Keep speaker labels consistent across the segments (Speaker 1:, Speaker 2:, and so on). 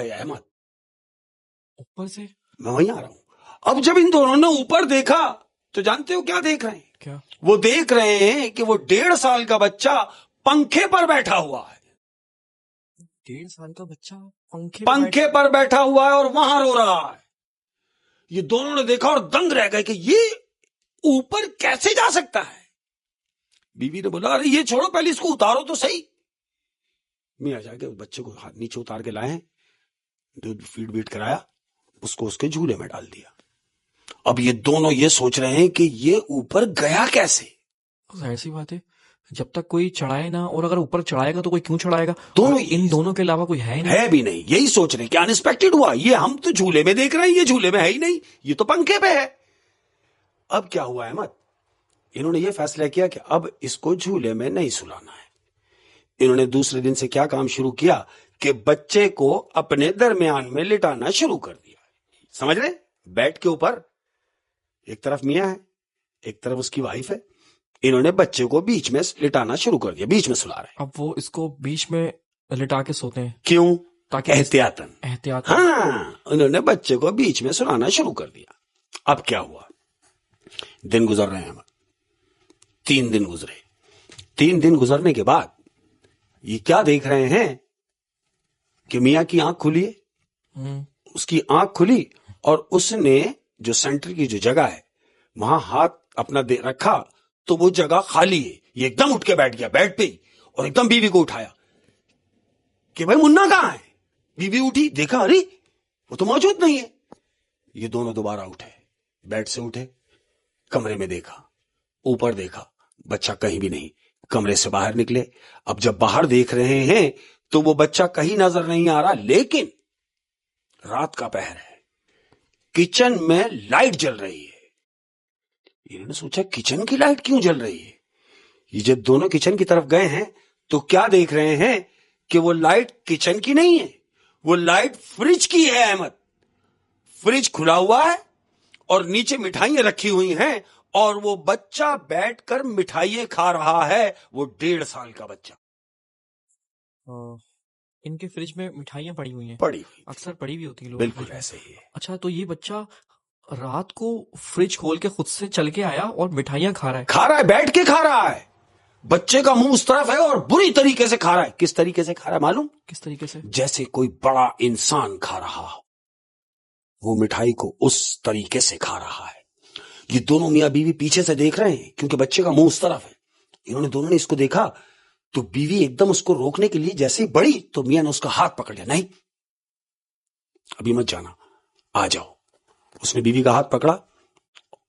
Speaker 1: अहमद,
Speaker 2: ऊपर से
Speaker 1: मैं वहीं आ रहा हूं। अब जब इन दोनों ने ऊपर देखा तो जानते हो क्या देख रहे हैं?
Speaker 2: क्या?
Speaker 1: वो देख रहे हैं कि वो 1.5 साल का बच्चा पंखे पर बैठा हुआ है।
Speaker 2: 1.5 साल का बच्चा
Speaker 1: पंखे पर बैठा हुआ है और वहां रो रहा है। ये दोनों ने देखा और दंग रह गए कि ये ऊपर कैसे जा सकता है। बीवी ने बोला, अरे ये छोड़ो, पहले इसको उतारो तो सही। मियां जाके उस बच्चे को हाथ नीचे उतार के लाए, दूध फीड बीट कराया, उसको उसके झूले में डाल दिया। अब ये दोनों ये सोच रहे हैं कि ये ऊपर गया कैसे।
Speaker 2: जाहिर सी बात है, जब तक कोई चढ़ाए ना, और अगर ऊपर चढ़ाएगा तो कोई क्यों चढ़ाएगा?
Speaker 1: दोनों
Speaker 2: इन दोनों के अलावा कोई है ही नहीं।
Speaker 1: है भी नहीं, यही सोच रहे हैं कि अनएक्सपेक्टेड हुआ। ये हम तो झूले में देख रहे हैं, ये झूले में है ही नहीं, ये तो पंखे पे है। अब क्या हुआ अहमद, इन्होंने ये फैसला किया कि अब इसको झूले में नहीं सुलाना है। इन्होंने दूसरे दिन से क्या काम शुरू किया कि बच्चे को अपने दरमियान में लिटाना शुरू कर दिया। समझ रहे? बेड के ऊपर एक तरफ मियां है, एक तरफ उसकी वाइफ है। इन्होंने बच्चे को बीच में लिटाना शुरू कर दिया, बीच में सुला रहे हैं।
Speaker 2: अब वो इसको बीच में लिटा के सोते हैं
Speaker 1: क्यों?
Speaker 2: ताकि
Speaker 1: एहतियातन। हाँ, उन्होंने बच्चे को बीच में सुलाना शुरू कर दिया। अब क्या हुआ, दिन गुजर रहे हैं, 3 दिन गुजरे। 3 दिन गुजरने के बाद ये क्या देख रहे हैं कि मियां की आंख खुली है। उसकी आंख खुली और उसने जो सेंटर की जो जगह है वहां हाथ अपना दे रखा तो वो जगह खाली है। ये एकदम उठ के बैठ गया बेड पे ही और एकदम बीवी को उठाया कि भाई मुन्ना कहां है। बीवी उठी, देखा अरे वो तो मौजूद नहीं है। ये दोनों दोबारा उठे, बेड से उठे, कमरे में देखा, ऊपर देखा, बच्चा कहीं भी नहीं। कमरे से बाहर निकले। अब जब बाहर देख रहे हैं तो वो बच्चा कहीं नजर नहीं आ रहा, लेकिन रात का पहर है, किचन में लाइट जल रही है। इन्होंने सोचा किचन की लाइट क्यों जल रही है। ये जब दोनों किचन की तरफ गए हैं तो क्या देख रहे हैं कि वो लाइट किचन की नहीं है, वो लाइट फ्रिज की है अहमद। फ्रिज खुला हुआ है और नीचे मिठाइयां रखी हुई हैं और वो बच्चा बैठकर मिठाइयां खा रहा है। वो 1.5 साल का बच्चा।
Speaker 2: इनके फ्रिज में मिठाइयां पड़ी हुई हैं।
Speaker 1: पड़ी हुई,
Speaker 2: अक्सर पड़ी भी होती है लोग।
Speaker 1: बिल्कुल ऐसे ही है।
Speaker 2: अच्छा, तो ये बच्चा रात को फ्रिज खोल के खुद से चल के आया और मिठाइयां खा रहा है,
Speaker 1: बैठ के खा रहा है। बच्चे का मुंह उस तरफ है और बुरी तरीके से खा रहा है। किस तरीके से खा रहा है मालूम?
Speaker 2: किस तरीके से?
Speaker 1: जैसे कोई बड़ा इंसान खा रहा हो, वो मिठाई को उस तरीके से खा रहा है। ये दोनों मियां बीवी पीछे से देख रहे हैं क्योंकि बच्चे का मुंह उस तरफ है। इन्होंने दोनों ने इसको देखा तो बीवी एकदम उसको रोकने के लिए जैसे ही बढ़ी तो मियां ने उसका हाथ पकड़ लिया। नहीं, अभी मत जाना, आ जाओ। उसने बीवी का हाथ पकड़ा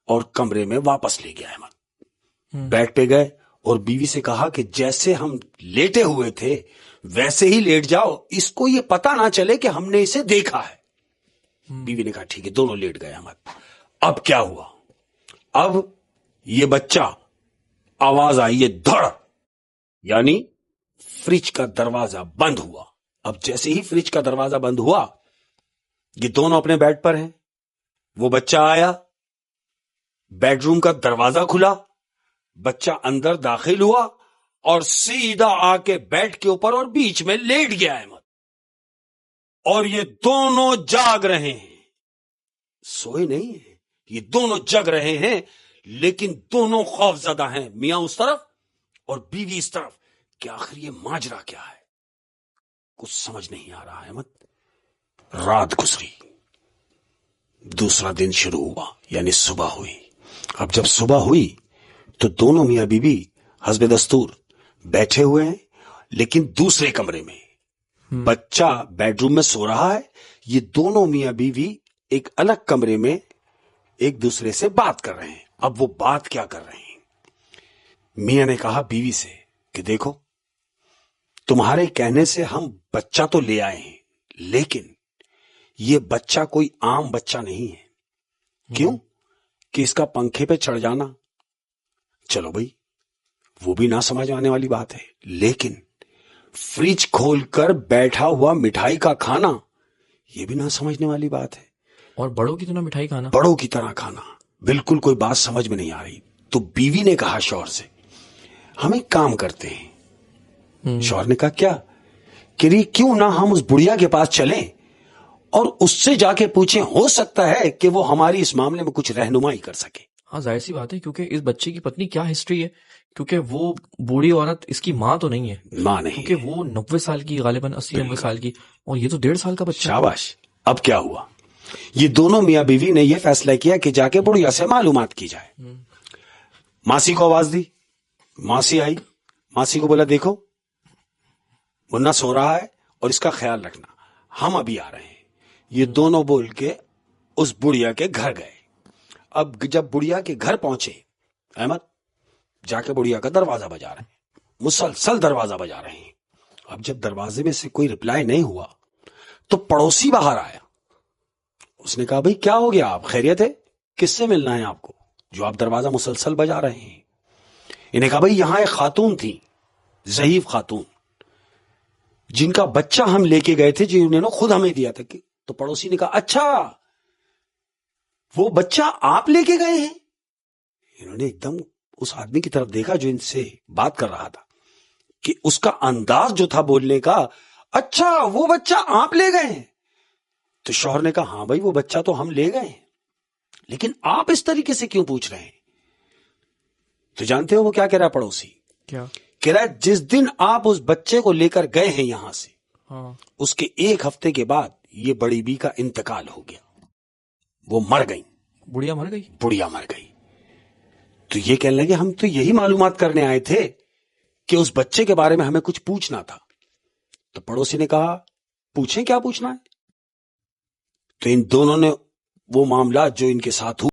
Speaker 1: और कमरे में वापस ले गया। अहमद बेड पे गए और बीवी से कहा कि जैसे हम लेटे हुए थे वैसे ही लेट जाओ, इसको ये पता ना चले कि हमने इसे देखा है। बीवी ने कहा ठीक है, दोनों लेट गए। अहमद अब क्या हुआ, अब ये बच्चा, आवाज आई है धड़, यानी फ्रिज का दरवाजा बंद हुआ। अब जैसे ही फ्रिज का दरवाजा बंद हुआ, ये दोनों अपने बेड पर हैं। वो बच्चा आया, बेडरूम का दरवाजा खुला, बच्चा अंदर दाखिल हुआ और सीधा आके बेड के ऊपर और बीच में लेट गया अहमद। और ये दोनों जाग रहे हैं, सोए नहीं है, ये दोनों जग रहे हैं, लेकिन दोनों खौफजदा हैं। मियां उस तरफ और बीवी इस तरफ कि आखिर ये माजरा क्या है, कुछ समझ नहीं आ रहा है। अहमद रात गुजरी, दूसरा दिन शुरू हुआ, यानी सुबह हुई। अब जब सुबह हुई तो दोनों मियां बीवी हस्बे दस्तूर बैठे हुए हैं, लेकिन दूसरे कमरे में। बच्चा बेडरूम में सो रहा है, ये दोनों मियां बीवी एक अलग कमरे में एक दूसरे से बात कर रहे हैं। अब वो बात क्या कर रहे हैं, मियां ने कहा बीवी से कि देखो, तुम्हारे कहने से हम बच्चा तो ले आए हैं, लेकिन ये बच्चा कोई आम बच्चा नहीं है। क्यों? कि इसका पंखे पे चढ़ जाना, चलो भाई वो भी ना समझ आने वाली बात है, लेकिन फ्रिज खोलकर बैठा हुआ मिठाई का खाना, ये भी ना समझने वाली बात है।
Speaker 2: और बड़ों की तरह मिठाई खाना,
Speaker 1: बड़ों की तरह खाना, बिल्कुल कोई बात समझ में नहीं आ रही। तो बीवी ने कहा शौहर से, हम एक काम करते हैं। शौहर ने कहा क्या? कि क्यों ना हम उस बुढ़िया के पास चलें اور اس سے جا کے پوچھیں, ہو سکتا ہے کہ وہ ہماری اس معاملے میں کچھ رہنمائی کر سکے.
Speaker 2: ہاں ظاہر سی بات ہے, کیونکہ اس بچے کی پتنی کیا ہسٹری ہے, کیونکہ وہ بوڑھی عورت اس کی ماں تو نہیں ہے,
Speaker 1: ماں نہیں,
Speaker 2: کیونکہ وہ 90 سال کی, غالباً 80-90 سال کی, اور یہ تو 1.5 سال کا بچہ.
Speaker 1: شاباش. اب کیا ہوا, یہ دونوں میاں بیوی نے یہ فیصلہ کیا کہ جا کے بڑھیا سے معلومات کی جائے. ماسی کو آواز دی, ماسی آئی, ماسی کو بولا دیکھو منا سو رہا ہے اور اس کا خیال رکھنا, ہم ابھی آ رہے ہیں. یہ دونوں بول کے اس بڑھیا کے گھر گئے. اب جب بڑھیا کے گھر پہنچے, احمد جا کے بڑھیا کا دروازہ بجا رہے ہیں, مسلسل دروازہ بجا رہے ہیں. اب جب دروازے میں سے کوئی رپلائی نہیں ہوا تو پڑوسی باہر آیا. اس نے کہا بھئی کیا ہو گیا, آپ خیریت ہے, کس سے ملنا ہے آپ کو جو آپ دروازہ مسلسل بجا رہے ہیں؟ انہیں کہا بھئی یہاں ایک خاتون تھی, ضعیف خاتون, جن کا بچہ ہم لے کے گئے تھے, جو انہوں نے خود ہمیں دیا تھا. تو پڑوسی نے کہا اچھا وہ بچہ آپ لے کے گئے ہیں. انہوں نے ایک دم اس آدمی کی طرف دیکھا جو ان سے بات کر رہا تھا, کہ اس کا انداز جو تھا بولنے کا, اچھا وہ بچہ آپ لے گئے ہیں. تو شوہر نے کہا ہاں بھائی وہ بچہ تو ہم لے گئے ہیں, لیکن آپ اس طریقے سے کیوں پوچھ رہے ہیں؟ تو جانتے ہو وہ کیا کہہ رہا ہے پڑوسی؟
Speaker 2: کیا
Speaker 1: کہہ رہا ہے جس دن آپ اس بچے کو لے کر گئے ہیں یہاں سے,
Speaker 2: ہاں
Speaker 1: اس کے 1 ہفتے کے بعد یہ بڑی بی کا انتقال ہو گیا, وہ مر گئی,
Speaker 2: بڑھیا مر گئی.
Speaker 1: بڑھیا مر گئی. تو یہ کہنے لگے ہم تو یہی معلومات کرنے آئے تھے کہ اس بچے کے بارے میں ہمیں کچھ پوچھنا تھا. تو پڑوسی نے کہا پوچھیں, کیا پوچھنا ہے؟ تو ان دونوں نے وہ معاملات جو ان کے ساتھ